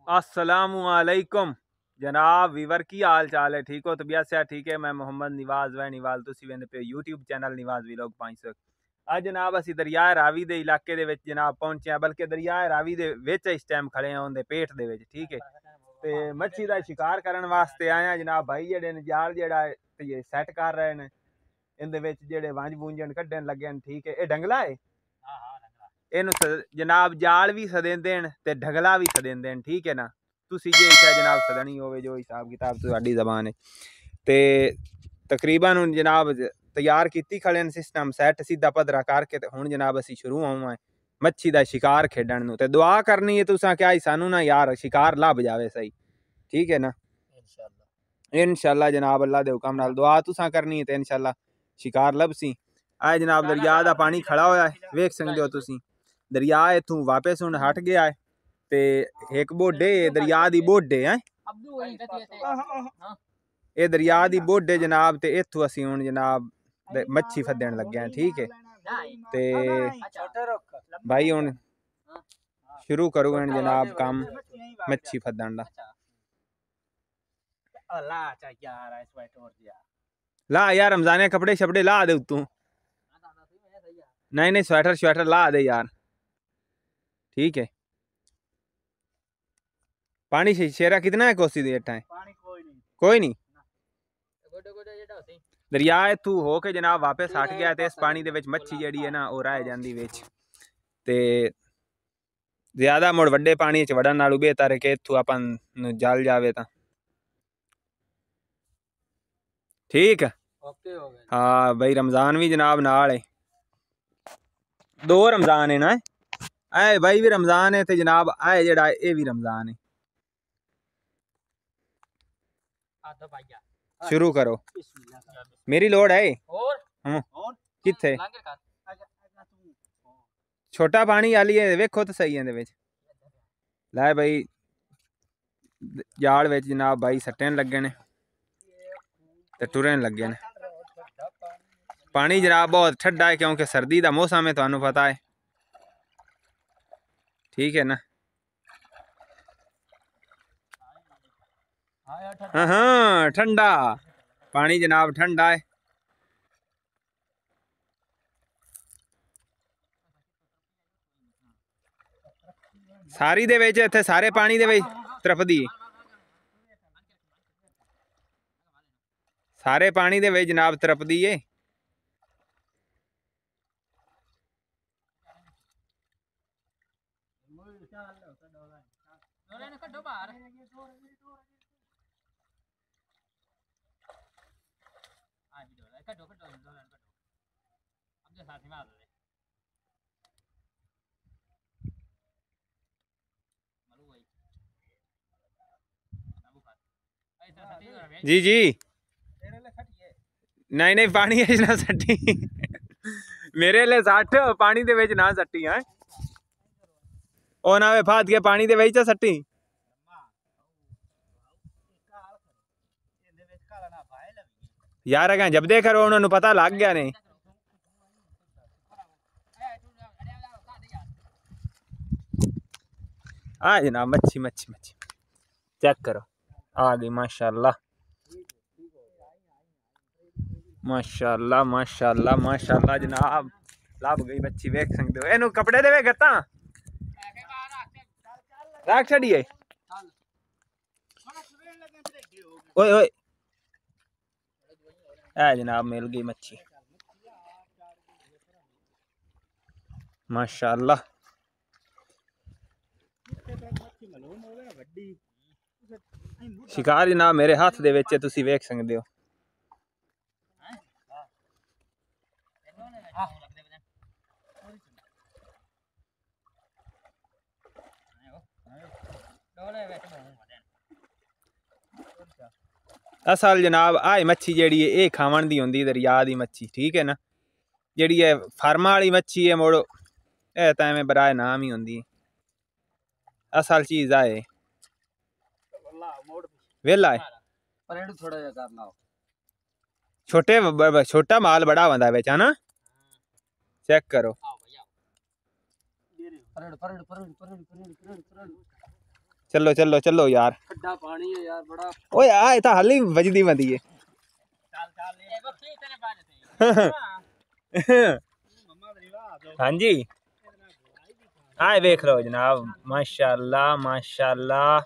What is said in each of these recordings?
अस्सलामुअलैकुम जनाब वीवर की हाल चाल है। ठीक हो? तबीयत से ठीक है। मैं मोहम्मद निवाज वै निवाल तुसी वेंदे पे यूट्यूब चैनल निवाज वीलॉग 500। आज जनाब असी दरिया रावी दे इलाके दे विच जनाब पहुंचे हैं, बल्कि दरिया रावी दे विच इस टाइम खड़े हैं उनके पेट दे विच। ठीक है, ते मच्छी का शिकार करने वास्ते आए हैं जनाब। भाई जेडे ने जाल जेड़ा ये सैट कर रहे हैं, इनदे विच जेडे वंज वूंजन कड्डन लगे हैं। ठीक है, ये डंगला है, इनू जनाब जाल भी सदेंदे न ते ढगला भी सदेंदे न। ठीक है ना, तुसी जे इच्छा जनाब सदनी होवे जो हिसाब किताब तुहाडी ज़बान है। ते तकरीबन हुण जनाब तैयार कीती खड़े न सिस्टम सैट सीधा पधरा करके, ते हुण जनाब असी शुरू होवां मच्छी दा शिकार खेडण नूं। ते दुआ करनी है तुसां क्या सानू ना यार शिकार लभ जावे सही। ठीक है ना, इंशाअल्लाह जनाब अल्लाह दे हुक्म नाल दुआ तुसां करनी है ते इंशाअल्लाह शिकार लभसी। आ जनाब दरिया दा पानी खड़ा होया है, वेख सकदे हो तुसी। दरिया इथों वापस हुण हट गया है ते एक बोडे दरिया दी बोडे है, ये दरिया दी बोडे जनाब। ते इथों असी हुण जनाब मच्छी फदन लगे हैं। ठीक है, ते भाई हुण शुरू करूं जनाब काम मच्छी फदन दा। ला यार रमजाने कपड़े शपड़े ला दे तू। नहीं स्वेटर श्वेटर ला दे यार। ठीक है, पानी शेरा कितना है कोसी दी है? कोई नहीं। दरिया इथू हो के जनाब वापस हट गया ते इस पानी दे विच मच्छी जेड़ी है ना वो रह जांदी विच। ते ज्यादा मुड़ वड्डे पानी च वड़न नालों बेहतर है कि इथू अपन जल जावे तां ठीक है। हाँ भाई रमजान भी जनाब नाल है, 2 रमजान है ना। ऐ भाई भी रमजान है ते जनाब ऐ जेड़ा ये भी रमजान है। शुरू करो, मेरी लोड़ है। किथे छोटा पानी आली है, वेखो तो सही है। लै भाई जाल विच जनाब भाई सट्टन लगे ने ते टुरन लगे ने। पानी जनाब बहुत ठंडा है क्योंकि सर्दी का मौसम है, तुहानू पता है। ठीक है ना, हाँ ठंडा पानी जनाब ठंडा है। सारी दे विच इत्थे सारे पानी दे विच तरफदी, सारे पानी दे विच जनाब तरफदी है। जी जी नहीं नहीं पानी ना सट्टी मेरे लिए 60 पानी दे विच ना सट्टी है ओ ना वे फाद के पानी दे विच सट्टी यार अगर जब दे करो उन्होंने पता लग गया नहीं। आ जनाब मच्छी मच्छी मच्छी चेक करो, आ गई माशाल्लाह माशाल्लाह माशाल्लाह माशाल्लाह जनाब लभ गई मच्छी। वेख सकते हो इनू कपड़े दे गत्ता रख छड़िए। ओए ओए है जनाब मिल गई मच्छी माशाल्लाह। शिकार जनाब मेरे हाथ दे विच तुसी वेख सकते हो। असल जनाब आई मच्छी जेड़ी है ये खावन दी होंदी दरिया दी मच्छी। ठीक है ना, जेड़ी है फार्मा वाली मच्छी है मोड़ो ए तो एवं बराए नाम ही होंदी। असल चीज आए वेला है छोटे छोटा माल बड़ा होंदा विच है ना। चेक करो चलो चलो चलो यार, ठंडा पानी है यार बड़ा। ओए आ ये तो हाली वजदी वंदी है। हाँ जी, आए वेख लो जनाब, माशाअल्लाह माशाअल्लाह,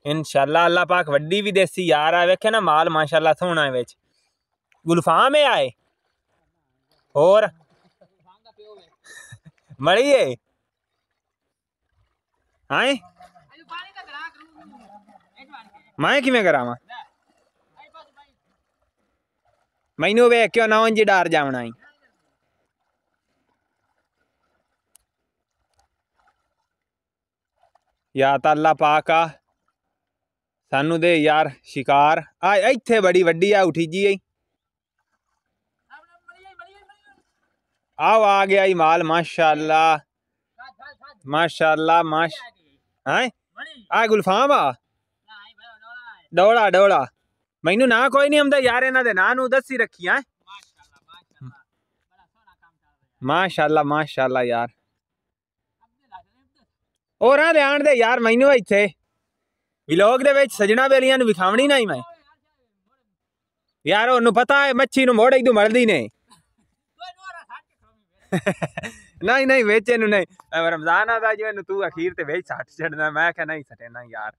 इंशाअल्लाह अल्लाह पाक वड्डी भी देसी यार आ वेखे ना माल माशाअल्लाह सोहना है विच। गुलफाम है आए और मड़ी है आए मैं किवें करावां मैनू वेख के ना जी डर जावना ही। या तो अल्लाह पाक आ सानू दे यार शिकार आ इत्थे बड़ी वड्डी आ उठी जी आओ आ गया ही माल माशाअल्लाह माशाअल्लाह हैं आ गुलफाम आ डोला डोला मैनू ना कोई नहीं आंदा यार, इन्हां दे नां नू दसी रखी है माशाअल्लाह माशाअल्लाह यार। और आ ध्यान दे यार मैनू इत्थे व्लॉग दे विच सजना बेलियां नू विखावणी नहीं मैं यार, ओनू पता है मच्छी नू मोड़ इदू मलदी ने। नहीं नहीं वेचे नू नहीं, रमजान आता जो तू अखीर ते वेच सट छड़ना, मैं क्या नहीं सटेना यार।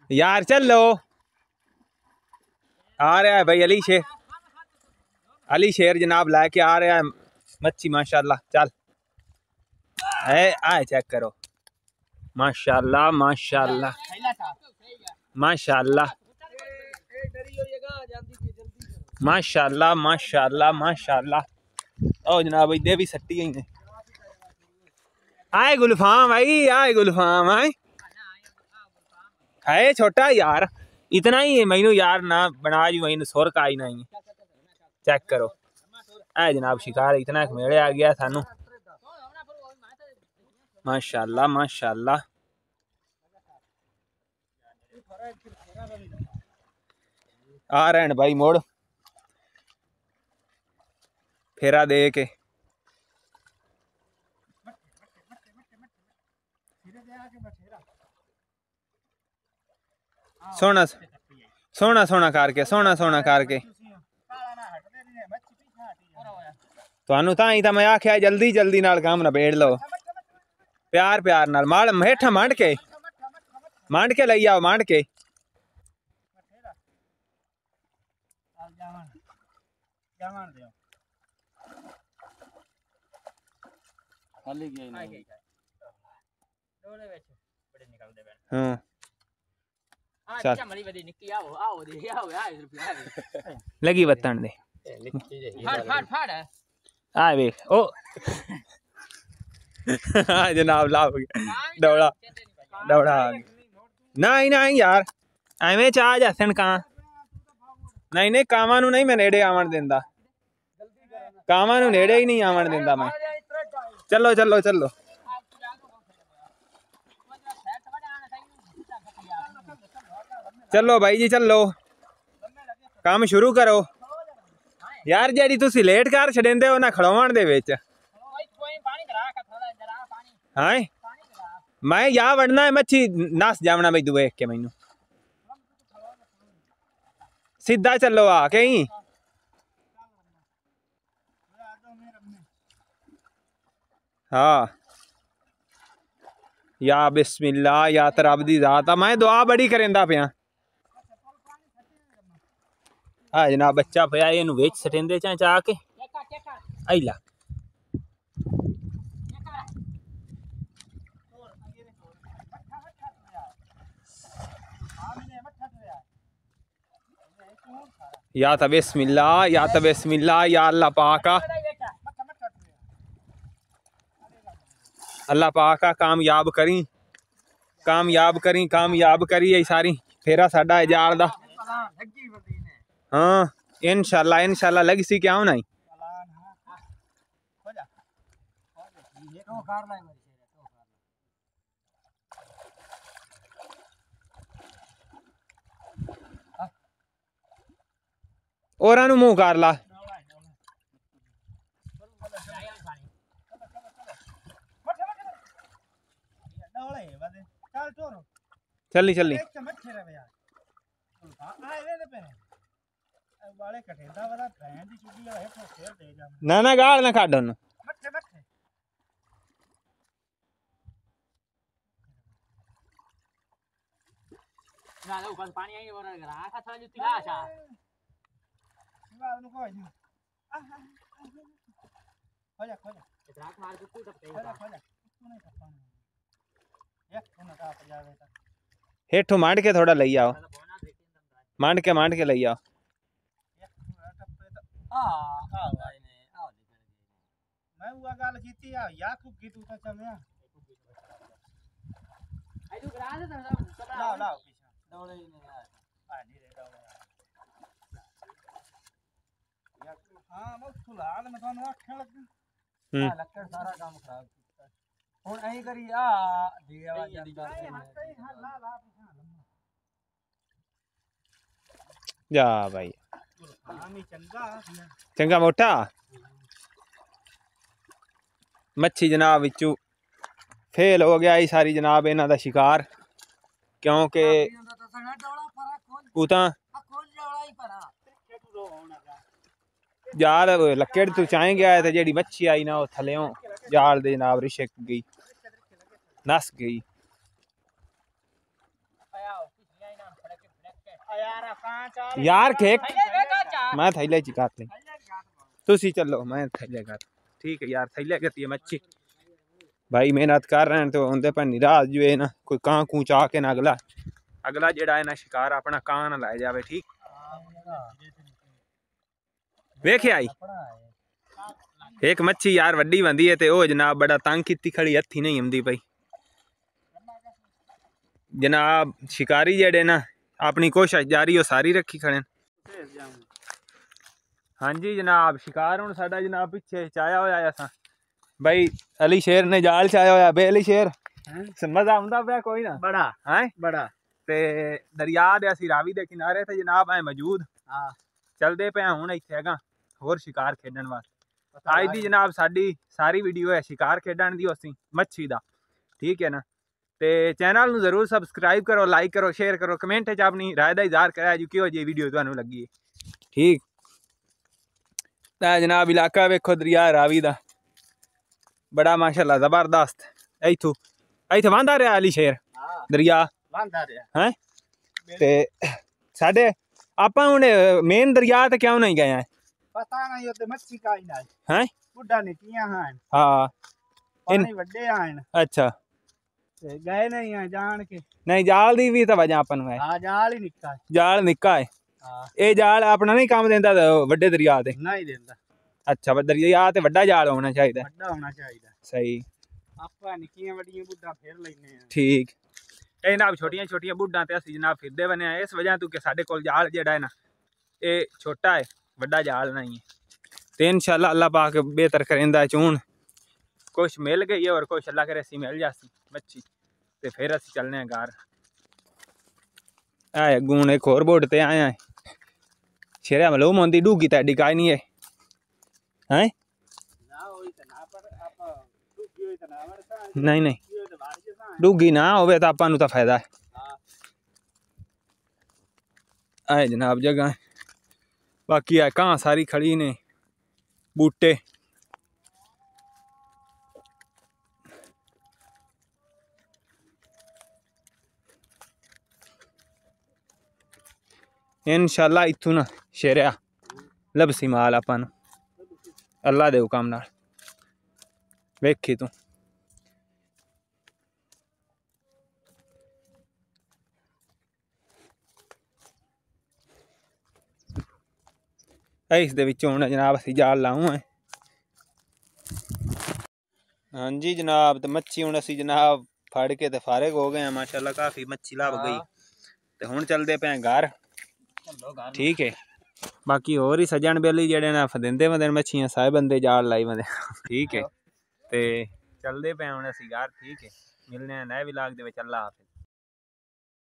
यार चलो आ रहा है भाई अली शेर जनाब लेके आ रहा है मच्छी माशाल्लाह। चल आए चेक करो माशाल्लाह माशाल्लाह माशाल्लाह माशाल्लाह माशाल्लाह माशाल्लाह। ओ जनाब इधे भी सट्टी ही आए गुलफाम भाई, आए गुलफाम आए है छोटा यार, इतना ही है मैनू यार ना बना जी मैनू सुर का ही नहीं। चेक करो है जनाब शिकार इतना मेले आ गया सानू माशाल्लाह माशाल्लाह। आ रहे हैं भाई मोड़ फेरा दे के सोना सोना सोना करके सोना सोना करके थानू ताई तो मैं आख्या जल्दी जल्दी नाल काम नबेड़ लो, प्यार प्यार नाल माल हेठा मंड के लई आओ मंड के। लगी बतन दे आ वेख ओ जनाब लाभ दौड़ा दौड़ा नहीं नहीं यार एवें चाह जसन कां नहीं नहीं कावां नू नहीं मैं नेड़े आवन देंदा, कावां नू नेड़े ही नहीं आवन देंदा मैं। चलो चलो चलो चलो भाई जी चलो काम शुरू करो यार, जेडी तुसी लेट कर छडेंदे हो ना खड़ोवन दे विच। हाँ मैं या वड़ना है मच्छी नस जावना भाई दुए के मैनू सीधा चलो आ कहीं हाँ या बिस्मिल्लाह या तरब दी जात मैं दुआ बड़ी करेंदा पिया। हाँ जनाब बच्चा पिया इनू विच सटेंदे चाह के आई ला या तो बिस्मिल्लाह या तो बिस्मिल्लाह या अल्लाह पाका अल्लाह पाका कामयाब करी कामयाब करी ये सारी फेरा साडा जाल दा। हाँ इंशाल्लाह इंशाल्लाह लगी सी क्या होना ही औरां नूं मूंह कर ला। चली चली ना ना गाल ना काट ओनू हेठों मांड के थोड़ा लई आओ मांड के लई आओ मैं वो गल कीती आ या कुकी तू तो चलया आई तू करा दे लाओ लाओ पीछे डोले ही नहीं यार आ नहीं रे डोले यार हां मैं खुलाल मैं थानू आखण लगा हां लक्कड़ सारा काम खराब कीता हुन ऐ करी आ दी आवाज अंदर ला ला जा भाई चंगा मोटा मच्छी जनाब विचू फेल हो गया सारी जनाब इन्हां दा शिकार क्योंकि उतां जाल लक्कड़ तू चाहे गया ते जेड़ी मच्छी आई ना थल्लेओं जाल दे जनाब रिशक गई नस गई यार खेक मैं थैले च काट ली तुसी चलो मैं थैले कर ठीक है यार थैले करती है मच्छी भाई मेहनत कर रहे हैं तो उनके पर निराश जो है ना कोई कां कूं चाह के ना अगला जेड़ा है ना शिकार अपना कां ना लाए जावे ठीक वेखे आई एक मच्छी यार वड्डी बंदी है ते ओ जनाब बड़ा तंग की खड़ी हथी नहीं आंदी पई जनाब शिकारी जेड़े ना अपनी कोशिश जारी हो सारी रखी खड़े हाँ जी जनाब शिकार हुण साडा जनाब पिछे चाया होया असां भाई अली शेर ने जाल चाया होया बे अली शेर मजा आंदा पिया कोई ना बड़ा है बड़ा ते दरिया दे असी रावी दे किनारे ते जनाब ऐ मौजूद चलदे पे हुण इत्थे अगा होर शिकार खेडण वास्ते अज दी जनाब साडी सारी वीडियो है शिकार खेडण दी असी मच्छी दा ठीक है ना ते चैनल नूं जरूर सबसक्राइब करो लाइक करो शेयर करो कमेंट च अपनी राय दा इज़हार करा जो किहो जी वीडियो तुहानूं लगी ठीक जनाब इलाका वेखो दरिया रावी दा बड़ा माशाल्लाह जबरदस्त इथों इत्थे वांदा रहा अली शेर दरिया वांदा रहा हैं ते साडे आपां हुण मेन दरिया ते क्यों नहीं गए हैं पता नहीं ओते मच्छी काई ना हैं बुड्ढा निकियां हैं हां पानी वड्डे आन अच्छा गए नहीं है जान के नहीं जाल दी भी तो वजह अपन है हां जाल ही निक्का है हां ए जाल अपना नहीं काम देंदा वड्डे दरिया ते नहीं देंदा अच्छा दरिया ते वड्डा जाल होना चाहिए सही आपा निक्कियां वड्डियां बुड्ढा फिर लेने हैं ठीक ए जनाब छोटियां छोटियां बुड्ढा ते असी जनाब फिरदे बने इस वजह तू के साडे कोल जाल जेड़ा है ना ए छोटा है वड्डा जाल नहीं है ते इंशाल्लाह अल्लाह पाक बेहतर करेंदा चून कुछ मिल गई है और कुछ अल्लाह करे सी मिल जासी मच्छी ते फिर असी चलने हैं घर आए गुण एक होर बोट ते आए हैं शेरा मालूम होंदी डूगी ते डिकाई नहीं है हैं नहीं नहीं डूगी ना होवे तो आपां नूं तां फायदा है आए जनाब जगह बाकी है कहाँ सारी खड़ी ने बूटे इंशाल्लाह इत्थों ना शेरिया लबसी माल आपां अल्लाह दे हुकम नाल वेखी तू इस दे विच हुण जनाब असीं जाल लाऊं है हाँ जी जनाब तो मच्छी हुण असीं जनाब फड़ के ते फारिग हो गए हैं माशाल्लाह काफ़ी मच्छी लभ गई ते हुण चलदे पे घर ठीक है बाकी होर ही सजन बेली जेड़े ना फदेंदे वंदे मच्छियां सारे बंदे जाल लाई वंदे ठीक है ते चलदे पे हुण असीं घर ठीक है मिलने नए व्लॉग दे विच अल्लाह हाफिज़।